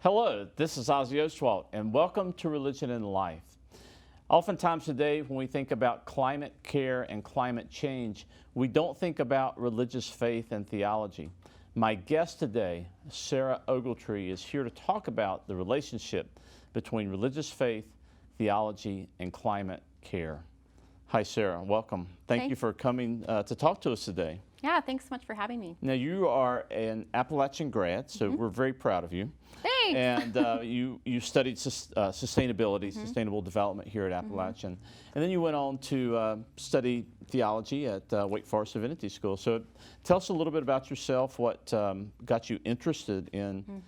Hello, this is Ozzie Ostwalt, and welcome to Religion and Life. Oftentimes today, when we think about climate care and climate change, we don't think about religious faith and theology. My guest today, Sarah Ogletree, is here to talk about the relationship between religious faith, theology, and climate care. Hi, Sarah. Welcome. Thank you for coming to talk to us today. Yeah, thanks so much for having me. Now, you are an Appalachian grad, so we're very proud of you. Thanks. And you studied sustainability, sustainable development here at Appalachian. And then you went on to study theology at Wake Forest Divinity School. So tell us a little bit about yourself, what got you interested in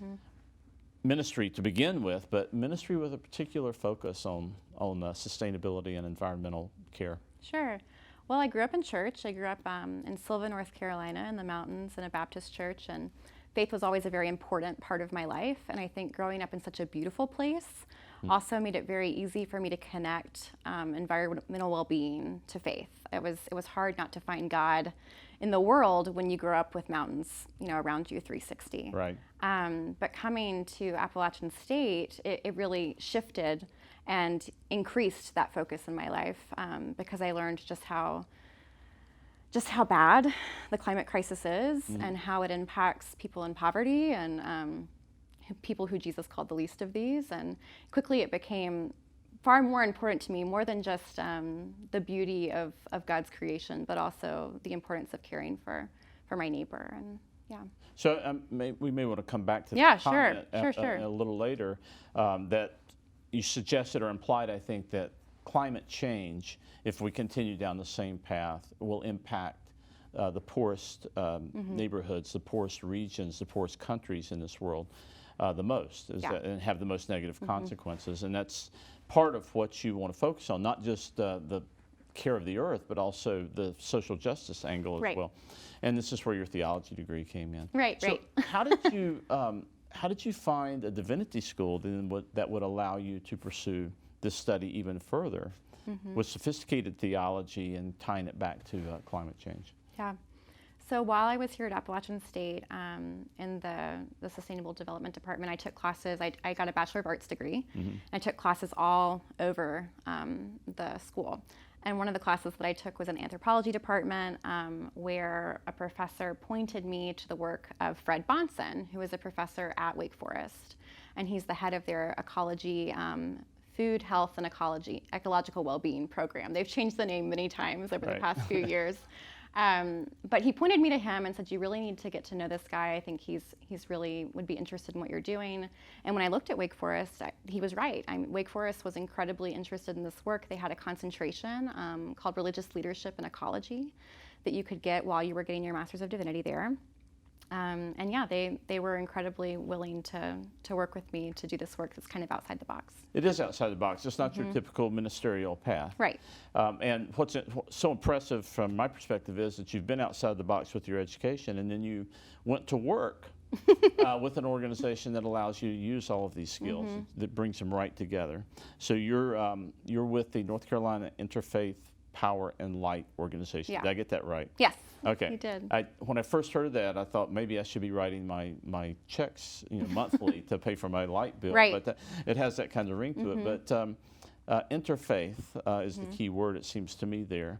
ministry to begin with, but ministry with a particular focus on sustainability and environmental care. Sure. Well, I grew up in church. I grew up in Sylva, North Carolina, in the mountains, in a Baptist church, and faith was always a very important part of my life. And I think growing up in such a beautiful place also made it very easy for me to connect environmental well-being to faith. It was hard not to find God in the world when you grow up with mountains, around you 360. Right. But coming to Appalachian State, it really shifted and increased that focus in my life because I learned just how bad the climate crisis is and how it impacts people in poverty and people who Jesus called the least of these. And quickly it became far more important to me, more than just the beauty of God's creation, but also the importance of caring for my neighbor. And yeah. So we may want to come back to that comment sure. A little later that you suggested or implied, I think, that climate change, if we continue down the same path, will impact the poorest neighborhoods, the poorest regions, the poorest countries in this world the most, and have the most negative consequences. And that's part of what you want to focus on, not just the care of the earth, but also the social justice angle as well. And this is where your theology degree came in. Right. How did you find a divinity school that would allow you to pursue this study even further with sophisticated theology and tying it back to climate change? Yeah. So while I was here at Appalachian State in the Sustainable Development Department, I took classes. I got a Bachelor of Arts degree. I took classes all over the school. And one of the classes that I took was an anthropology department where a professor pointed me to the work of Fred Bonson, who is a professor at Wake Forest. And he's the head of their ecology, food, health, and ecological well-being program. They've changed the name many times over the past few years. But he pointed me to him and said, you really need to get to know this guy. I think he's really would be interested in what you're doing. And when I looked at Wake Forest, he was right. Wake Forest was incredibly interested in this work. They had a concentration called Religious Leadership and Ecology that you could get while you were getting your Master's of Divinity there. And yeah, they were incredibly willing to work with me to do this work that's kind of outside the box. It is outside the box. It's not your typical ministerial path. Right. And what's so impressive from my perspective is that you've been outside the box with your education, and then you went to work with an organization that allows you to use all of these skills, that brings them right together. So you're with the North Carolina Interfaith Power and Light organization. Yeah. Did I get that right? Yes. Okay. You did. When I first heard of that, I thought maybe I should be writing my checks, monthly to pay for my light bill. Right. But it has that kind of ring to it. But interfaith is the key word, it seems to me there.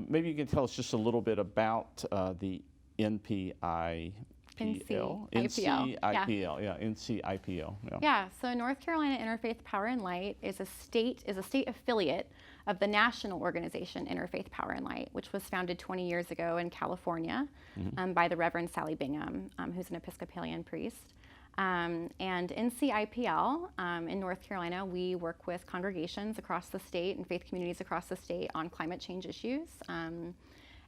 Maybe you can tell us just a little bit about the NCIPL. NCIPL. Yeah. So North Carolina Interfaith Power and Light is a state affiliate of the national organization Interfaith Power and Light, which was founded 20 years ago in California by the Reverend Sally Bingham, who's an Episcopalian priest. And NCIPL in North Carolina, we work with congregations across the state and faith communities across the state on climate change issues.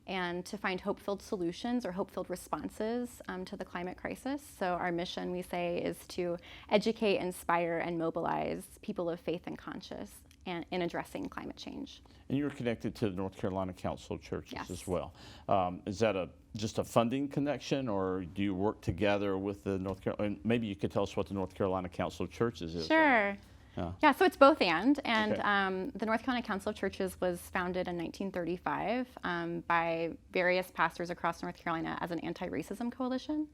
And to find hope-filled solutions or hope-filled responses to the climate crisis. So our mission, we say, is to educate, inspire, and mobilize people of faith and conscience in addressing climate change. And you're connected to the North Carolina Council of Churches as well. Is that just a funding connection, or do you work together with the North Carolina? Maybe you could tell us what the North Carolina Council of Churches is. Sure. Yeah, so it's both and. The North Carolina Council of Churches was founded in 1935 by various pastors across North Carolina as an anti-racism coalition.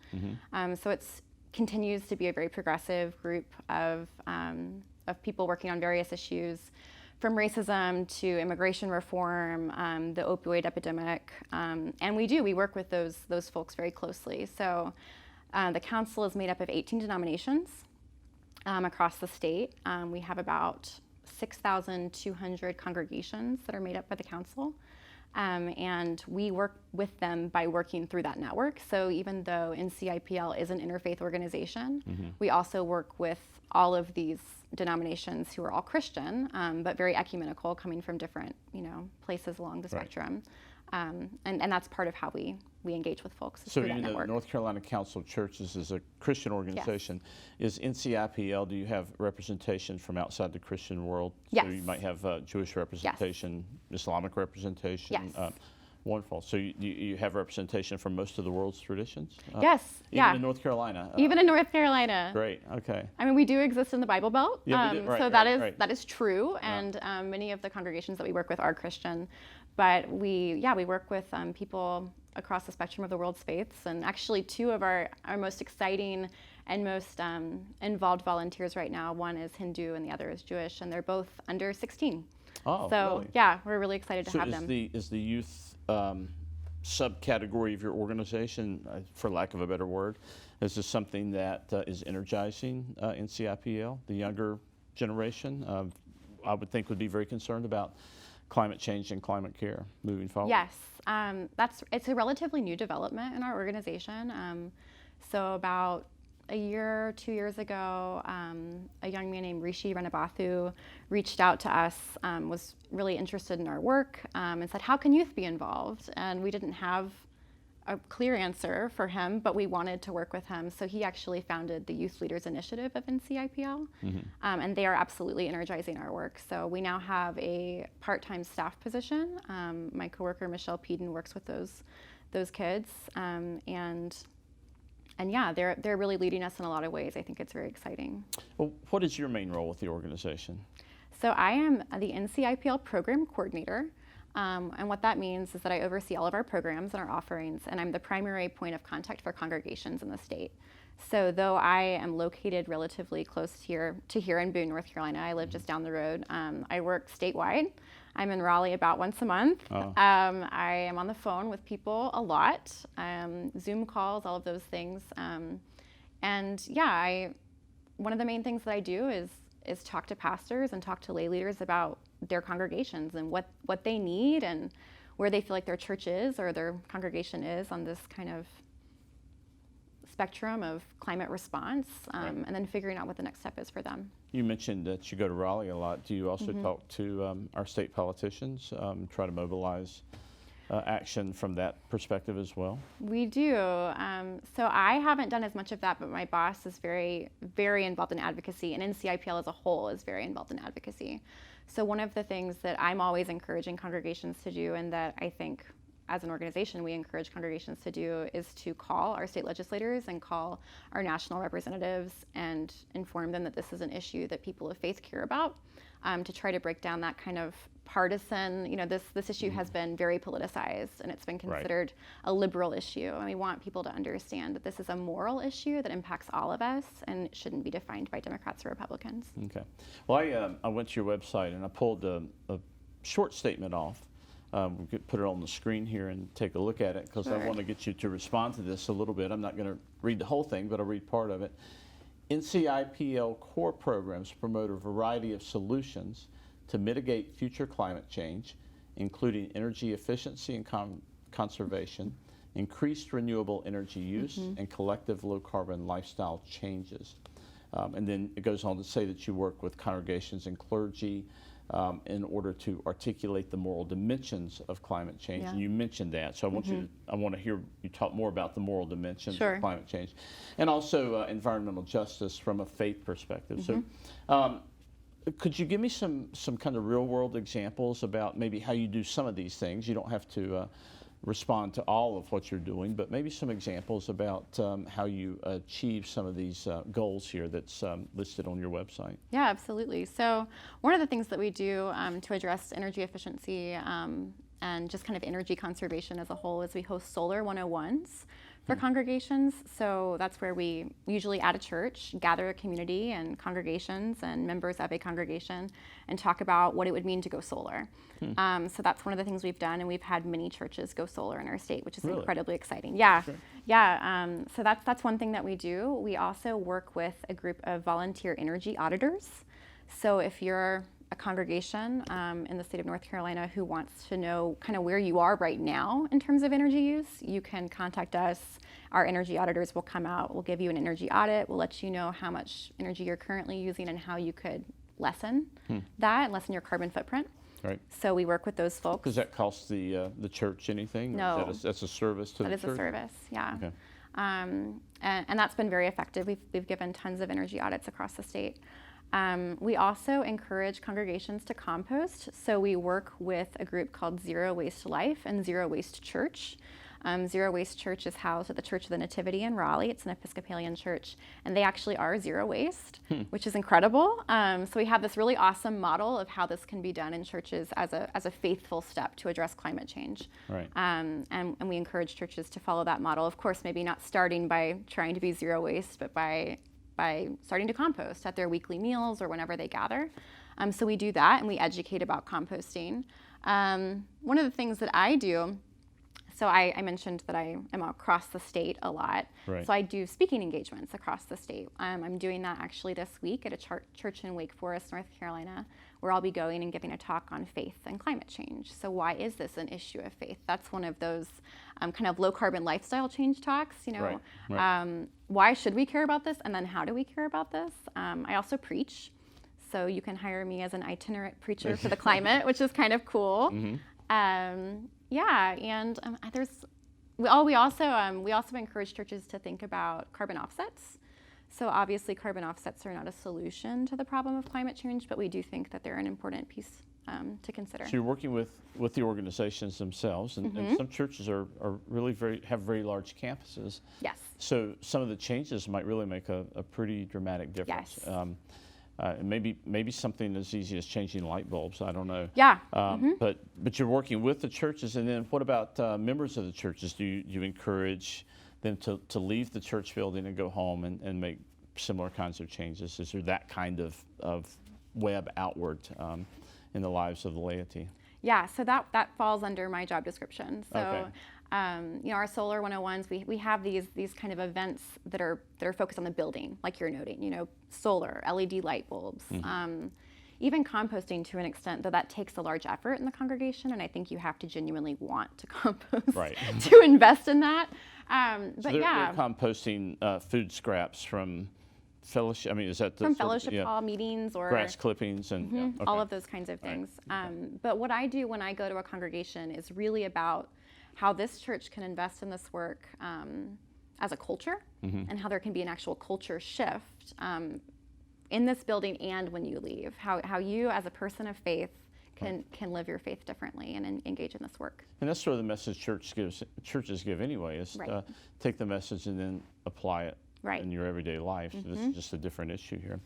So it's continues to be a very progressive group of people working on various issues, from racism to immigration reform, the opioid epidemic, and we work with those folks very closely. So the council is made up of 18 denominations across the state. We have about 6,200 congregations that are made up by the council. And we work with them by working through that network. So even though NCIPL is an interfaith organization, we also work with all of these denominations who are all Christian, but very ecumenical, coming from different, places along the spectrum. And that's part of how we engage with folks. So through that even though network. the North Carolina Council of Churches is a Christian organization, is NCIPL, do you have representation from outside the Christian world? Yes. So you might have Jewish representation, Islamic representation. Yes. Wonderful. So you have representation from most of the world's traditions? Yes. Even in North Carolina? Even in North Carolina. Great. Okay. I mean, we do exist in the Bible Belt, Yeah, we do. Right, so right. that is true, and many of the congregations that we work with are Christian, but we work with people across the spectrum of the world's faiths, and actually two of our most exciting and most involved volunteers right now, one is Hindu and the other is Jewish, and they're both under 16. Oh, so really? yeah, we're really excited to have them. Is the youth subcategory of your organization, for lack of a better word, is this something that is energizing NCIPL, the younger generation? I would think would be very concerned about climate change and climate care moving forward. Yes, it's a relatively new development in our organization. So about a year, 2 years ago, a young man named Rishi Renabathu reached out to us, was really interested in our work, and said, how can youth be involved? And we didn't have a clear answer for him, but we wanted to work with him. So he actually founded the Youth Leaders Initiative of NCIPL, and they are absolutely energizing our work. So we now have a part-time staff position. My coworker, Michelle Peden, works with those kids, and yeah, they're really leading us in a lot of ways. I think it's very exciting. Well, what is your main role with the organization? So I am the NCIPL program coordinator. And what that means is that I oversee all of our programs and our offerings, and I'm the primary point of contact for congregations in the state. So though I am located relatively close here in Boone, North Carolina, I live just down the road. I work statewide. I'm in Raleigh about once a month. Oh. I am on the phone with people a lot, Zoom calls, all of those things. And yeah, one of the main things that I do is talk to pastors and talk to lay leaders about their congregations and what they need and where they feel like their church is or their congregation is on this kind of spectrum of climate response, and then figuring out what the next step is for them. You mentioned that you go to Raleigh a lot. Do you also talk to our state politicians, try to mobilize action from that perspective as well? We do. So I haven't done as much of that, but my boss is very, very involved in advocacy, and NCIPL as a whole is very involved in advocacy. So one of the things that I'm always encouraging congregations to do, and that I think as an organization we encourage congregations to do, is to call our state legislators and call our national representatives and inform them that this is an issue that people of faith care about, to try to break down that kind of partisan, this issue has been very politicized and it's been considered a liberal issue. And we want people to understand that this is a moral issue that impacts all of us and it shouldn't be defined by Democrats or Republicans. Okay. Well, I went to your website and I pulled a short statement off. We could put it on the screen here and take a look at it because I want to get you to respond to this a little bit. I'm not going to read the whole thing, but I'll read part of it. NCIPL core programs promote a variety of solutions to mitigate future climate change, including energy efficiency and conservation, increased renewable energy use, and collective low-carbon lifestyle changes. And then it goes on to say that you work with congregations and clergy in order to articulate the moral dimensions of climate change. And you mentioned that, so I want to hear you talk more about the moral dimensions of climate change, and also environmental justice from a faith perspective. So, could you give me some kind of real world examples about maybe how you do some of these things? You don't have to respond to all of what you're doing, but maybe some examples about how you achieve some of these goals here that's listed on your website. Yeah, absolutely. So one of the things that we do to address energy efficiency and just kind of energy conservation as a whole is we host Solar 101s for congregations. So that's where we usually at a church gather a community and congregations and members of a congregation and talk about what it would mean to go solar. So that's one of the things we've done, and we've had many churches go solar in our state, which is Really? incredibly exciting. Yeah, Sure. yeah. So that's one thing that we do. We also work with a group of volunteer energy auditors. So if you're a congregation in the state of North Carolina who wants to know kind of where you are right now in terms of energy use, you can contact us. Our energy auditors will come out, we'll give you an energy audit, we'll let you know how much energy you're currently using and how you could lessen that and lessen your carbon footprint. Right. So we work with those folks. Does that cost the church anything? Or No. that's a service to the church? That is a service, yeah. Okay. And that's been very effective. We've given tons of energy audits across the state. We also encourage congregations to compost. So we work with a group called Zero Waste Life and Zero Waste Church. Zero Waste Church is housed at the Church of the Nativity in Raleigh. It's an Episcopalian church, and they actually are zero waste, which is incredible. So we have this really awesome model of how this can be done in churches as a faithful step to address climate change. Right. And we encourage churches to follow that model. Of course, maybe not starting by trying to be zero waste, but by starting to compost at their weekly meals or whenever they gather. So we do that, and we educate about composting. One of the things that I do, so I mentioned that I am across the state a lot. Right. So I do speaking engagements across the state. I'm doing that actually this week at a church in Wake Forest, North Carolina, where I'll be going and giving a talk on faith and climate change. So why is this an issue of faith? That's one of those kind of low carbon lifestyle change talks, you know. Right. Why should we care about this? And then how do we care about this? I also preach. So you can hire me as an itinerant preacher for the climate, which is kind of cool. Yeah, and we also encourage churches to think about carbon offsets. So obviously carbon offsets are not a solution to the problem of climate change, but we do think that they're an important piece to consider. So you're working with the organizations themselves, and some churches are really have very large campuses. Yes. So some of the changes might really make a pretty dramatic difference. Yes. Maybe something as easy as changing light bulbs. I don't know. Yeah. But you're working with the churches, and then what about members of the churches? Do you encourage them to leave the church building and go home and make similar kinds of changes? Is there that kind of web outward in the lives of the laity? Yeah, so that falls under my job description. So, Okay. Our Solar 101s, we have these kind of events that are focused on the building, like you're noting, solar, LED light bulbs, even composting to an extent, though that takes a large effort in the congregation, and I think you have to genuinely want to compost Right. to invest in that. So But they're yeah, composting food scraps from fellowship. I mean, is that from fellowship hall meetings or grass clippings and yeah, okay. all of those kinds of things. But what I do when I go to a congregation is really about how this church can invest in this work as a culture, and how there can be an actual culture shift in this building and when you leave. How you, as a person of faith, can live your faith differently and engage in this work. And that's sort of the message churches give anyway, is Right. take the message and then apply it Right. in your everyday life. So this is just a different issue here.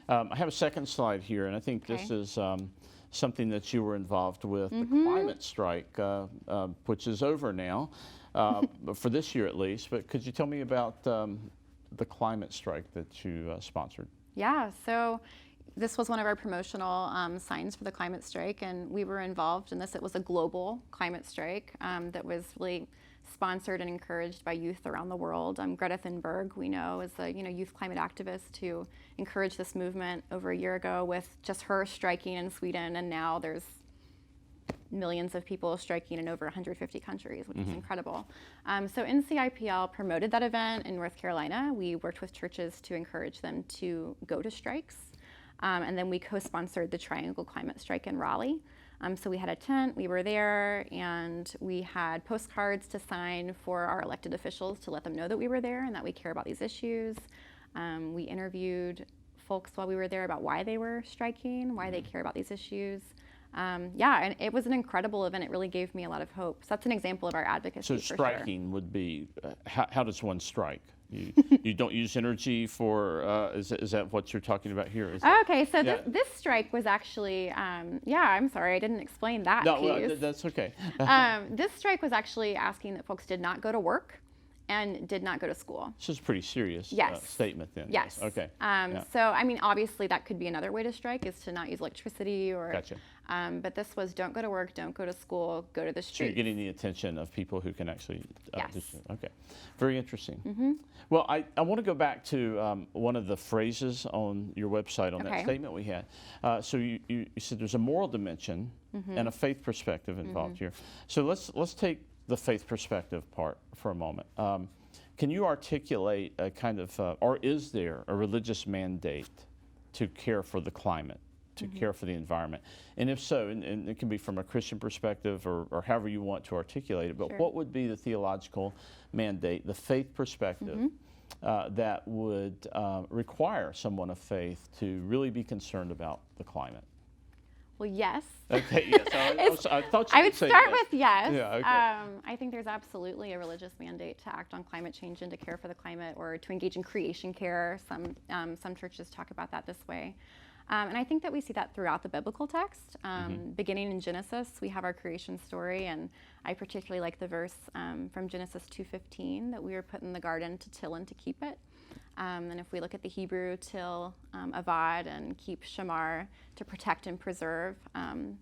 I have a second slide here, and I think this is something that you were involved with, the climate strike, which is over now, for this year at least. But could you tell me about the climate strike that you sponsored? Yeah, so this was one of our promotional signs for the climate strike, and we were involved in this. It was a global climate strike that was really sponsored and encouraged by youth around the world. Greta Thunberg, we know, is a youth climate activist who encouraged this movement over a year ago with just her striking in Sweden, and now there's millions of people striking in over 150 countries, which is incredible. So NCIPL promoted that event in North Carolina. We worked with churches to encourage them to go to strikes. And then we co-sponsored the Triangle Climate Strike in Raleigh. So we had a tent, we were there, and we had postcards to sign for our elected officials to let them know that we were there and that we care about these issues. We interviewed folks while we were there about why they were striking, why they care about these issues. And it was an incredible event. It really gave me a lot of hope. So that's an example of our advocacy. So for striking would be, how does one strike? You don't use energy for, is that what you're talking about here? Okay, so this strike was actually, I'm sorry, I didn't explain that piece. That's okay. This strike was actually asking that folks did not go to work and did not go to school. This is a pretty serious Yes. statement then. Yes. Okay. So, I mean, obviously that could be another way to strike, is to not use electricity or. Gotcha. But this was, don't go to work, don't go to school, go to the So you're street. getting the attention of people who can actually. Yes. Okay. Very interesting. Well, I want to go back to one of the phrases on your website on that Okay. statement we had. So you said there's a moral dimension and a faith perspective involved here. So let's take the faith perspective part for a moment. Can you articulate a kind of, or is there a religious mandate to care for the climate, to care for the environment? And if so, and it can be from a Christian perspective or however you want to articulate it, but Sure. what would be the theological mandate, the faith perspective that would require someone of faith to really be concerned about the climate? Well, yes. Okay, yes. I thought you I would would say start yes. with yes. Yeah, okay. I think there's absolutely a religious mandate to act on climate change and to care for the climate, or to engage in creation care. Some churches talk about that this way. And I think that we see that throughout the biblical text. Beginning in Genesis, we have our creation story, and I particularly like the verse from Genesis 2:15, that we were put in the garden to till and to keep it. And if we look at the Hebrew, till, avad, and keep shamar, to protect and preserve,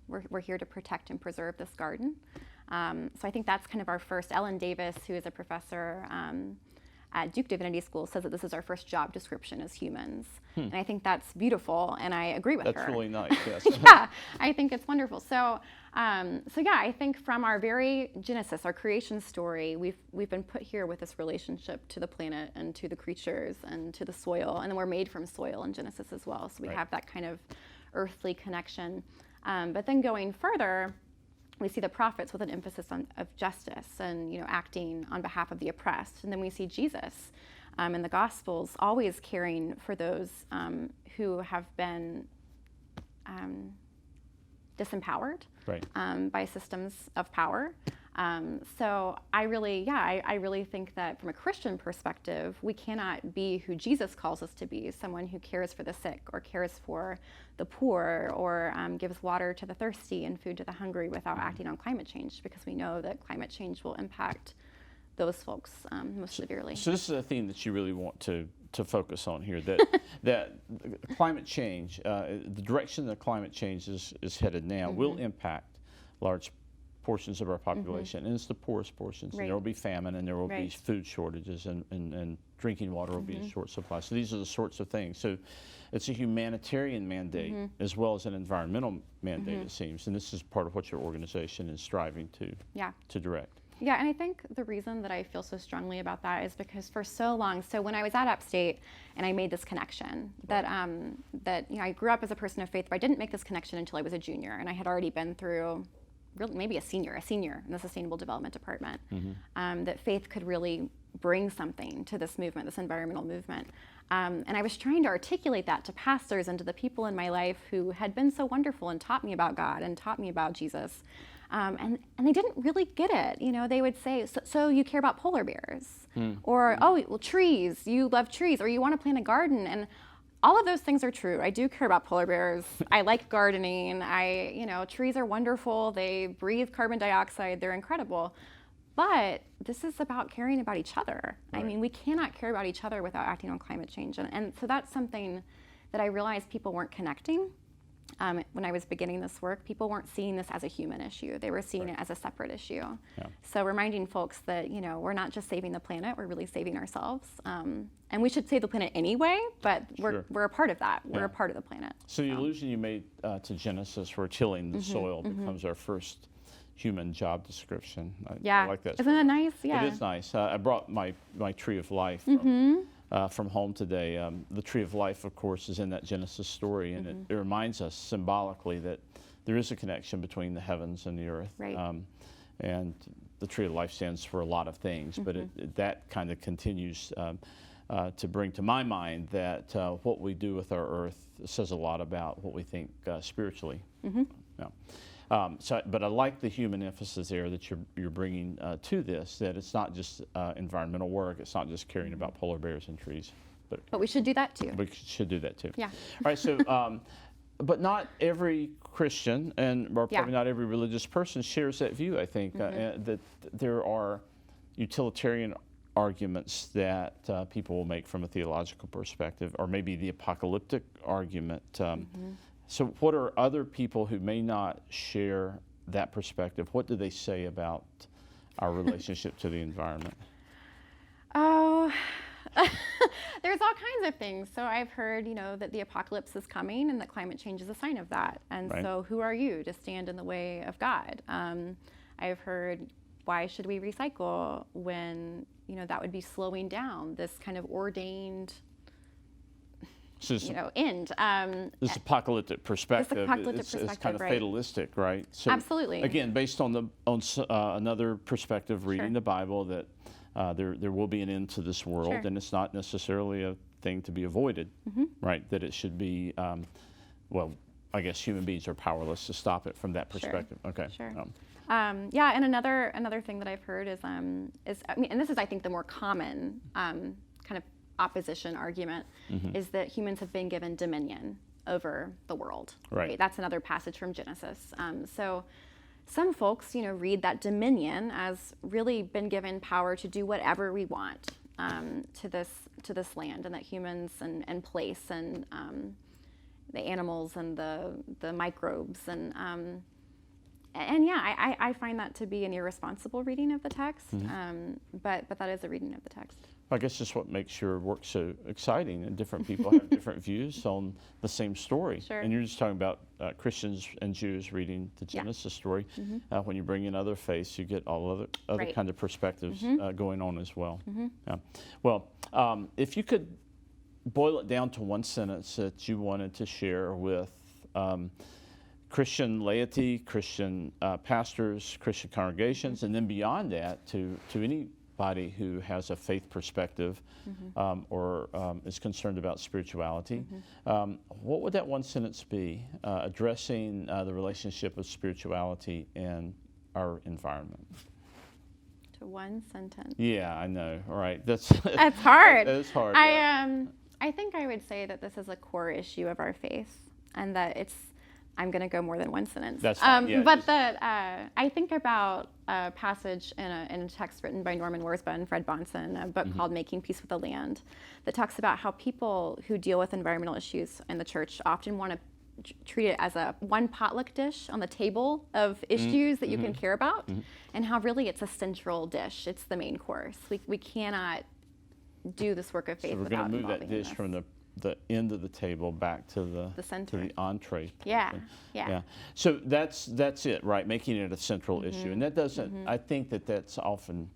we're here to protect and preserve this garden. So I think that's kind of our first. Ellen Davis, who is a professor at Duke Divinity School, says that this is our first job description as humans. And I think that's beautiful, and I agree with her. That's really nice, yes. Yeah, I think it's wonderful. So yeah, I think from our very Genesis, our creation story, we've been put here with this relationship to the planet and to the creatures and to the soil, and then we're made from soil in Genesis as well. So we Right. have that kind of earthly connection. But then going further, we see the prophets with an emphasis of justice and, acting on behalf of the oppressed. And then we see Jesus in the Gospels always caring for those who have been disempowered Right. by systems of power. So I really think that from a Christian perspective, we cannot be who Jesus calls us to be, someone who cares for the sick or cares for the poor or gives water to the thirsty and food to the hungry without acting on climate change, because we know that climate change will impact those folks most severely. So this is a theme that you really want to focus on here, that that climate change, the direction that climate change is headed now will impact large portions of our population, and it's the poorest portions. Right. And there will be famine, and there will be Right. food shortages, and drinking water will be in short supply. So these are the sorts of things. So it's a humanitarian mandate as well as an environmental mandate, it seems, and this is part of what your organization is striving to direct. Yeah, and I think the reason that I feel so strongly about that is because for so long, so when I was at Upstate and I made this connection that I grew up as a person of faith, but I didn't make this connection until I was a junior, and I had already been through really maybe a senior in the Sustainable Development Department, that faith could really bring something to this movement, this environmental movement. And I was trying to articulate that to pastors and to the people in my life who had been so wonderful and taught me about God and taught me about Jesus. And they didn't really get it. They would say, so you care about polar bears? Or, oh, well, trees, you love trees, or you want to plant a garden. And all of those things are true. I do care about polar bears. I like gardening. Trees are wonderful. They breathe carbon dioxide. They're incredible. But this is about caring about each other. Right. I mean, we cannot care about each other without acting on climate change. And so that's something that I realized people weren't connecting. When I was beginning this work, people weren't seeing this as a human issue. They were seeing Right. it as a separate issue. Yeah. So reminding folks that, we're not just saving the planet, we're really saving ourselves. And we should save the planet anyway, but Sure. we're a part of that. We're Yeah. a part of the planet. So the allusion you made to Genesis, where tilling the soil becomes our first human job description. I like that. Isn't it nice? Yeah. It is nice. I brought my tree of life from home today. The tree of life, of course, is in that Genesis story, and it reminds us symbolically that there is a connection between the heavens and the earth. Right. And the tree of life stands for a lot of things, but that kind of continues to bring to my mind that what we do with our earth says a lot about what we think spiritually. Yeah. But I like the human emphasis there that you're bringing to this, that it's not just environmental work, it's not just caring about polar bears and trees. But we should do that too. We should do that too. Yeah. All right, so, but not every Christian or probably not every religious person shares that view, I think, that there are utilitarian arguments that people will make from a theological perspective, or maybe the apocalyptic argument. So what are other people who may not share that perspective, what do they say about our relationship to the environment? Oh, there's all kinds of things. So I've heard, that the apocalypse is coming and that climate change is a sign of that. And Right. so who are you to stand in the way of God? I've heard, why should we recycle when, that would be slowing down this kind of ordained, So this, end. this apocalyptic perspective, apocalyptic it's perspective, kind of right. fatalistic, right? So Absolutely. Again, based on another perspective, reading Sure. the Bible, that there will be an end to this world, Sure. and it's not necessarily a thing to be avoided, right? That it should be, well, I guess human beings are powerless to stop it from that perspective. Okay. Sure. Yeah, and another thing that I've heard is I mean, and this is, I think, the more common kind of opposition argument, is that humans have been given dominion over the world. Right. That's another passage from Genesis. So some folks, read that dominion as really been given power to do whatever we want to this land, and that humans and place and the animals and the microbes and yeah, I find that to be an irresponsible reading of the text, but that is a reading of the text. I guess that's what makes your work so exciting, and different people have different views on the same story. Sure. And you're just talking about Christians and Jews reading the Genesis story. When you bring in other faiths, you get all other Right. kind of perspectives going on as well. Well, if you could boil it down to one sentence that you wanted to share with Christian laity, Christian pastors, Christian congregations, and then beyond that to anybody who has a faith perspective or is concerned about spirituality, what would that one sentence be addressing the relationship of spirituality and our environment? To one sentence. Yeah, I know. All right, that's hard. It's hard. Yeah. I think I would say that this is a core issue of our faith, and that I'm going to go more than one sentence. That's fine. Yeah, but that I think about a passage in a text written by Norman Worsba and Fred Bonson, a book called Making Peace with the Land, that talks about how people who deal with environmental issues in the church often want to treat it as a one potluck dish on the table of issues that you can care about, and how really it's a central dish. It's the main course. We cannot do this work of faith So we're without going to move that involving dish this. from the end of the table back to the center. to the entree. Yeah, portion. yeah. So that's it, right? Making it a central issue, and that doesn't. I think that's often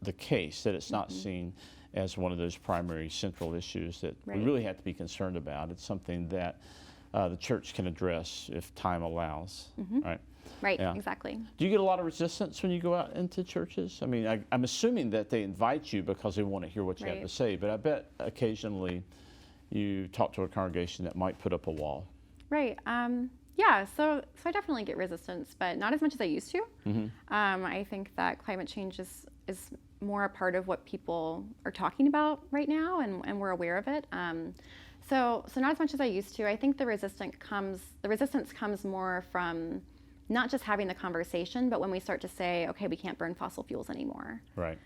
the case, that it's not seen as one of those primary central issues that we Right. really have to be concerned about. It's something that the church can address if time allows, right? Right, Yeah. exactly. Do you get a lot of resistance when you go out into churches? I mean, I'm assuming that they invite you because they want to hear what you have Right. to say, but I bet occasionally you talk to a congregation that might put up a wall. Right. Yeah. So I definitely get resistance, but not as much as I used to. I think that climate change is more a part of what people are talking about right now, and we're aware of it. So not as much as I used to. I think the resistance comes more from not just having the conversation, but when we start to say, okay, we can't burn fossil fuels anymore. Right.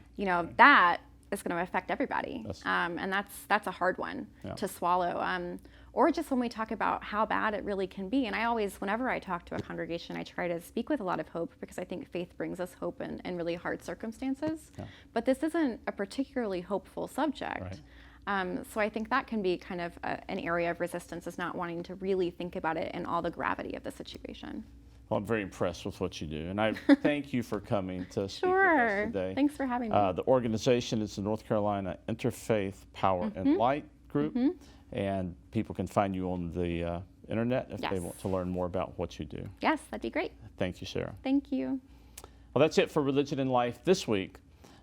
That is going to affect everybody. That's- And that's a hard one Yeah. to swallow. Or just when we talk about how bad it really can be. And I always, whenever I talk to a congregation, I try to speak with a lot of hope, because I think faith brings us hope in really hard circumstances. Yeah. But this isn't a particularly hopeful subject. Right. So I think that can be kind of an area of resistance, is not wanting to really think about it in all the gravity of the situation. Well, I'm very impressed with what you do, and I thank you for coming to speak with Sure. us today. Thanks for having me. The organization is the North Carolina Interfaith Power and Light Group, and people can find you on the internet if they Yes. want to learn more about what you do. Yes, that'd be great. Thank you, Sarah. Thank you. Well, that's it for Religion and Life this week.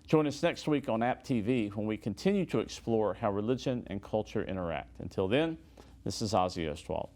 Join us next week on App TV when we continue to explore how religion and culture interact. Until then, this is Ozzie Ostwalt.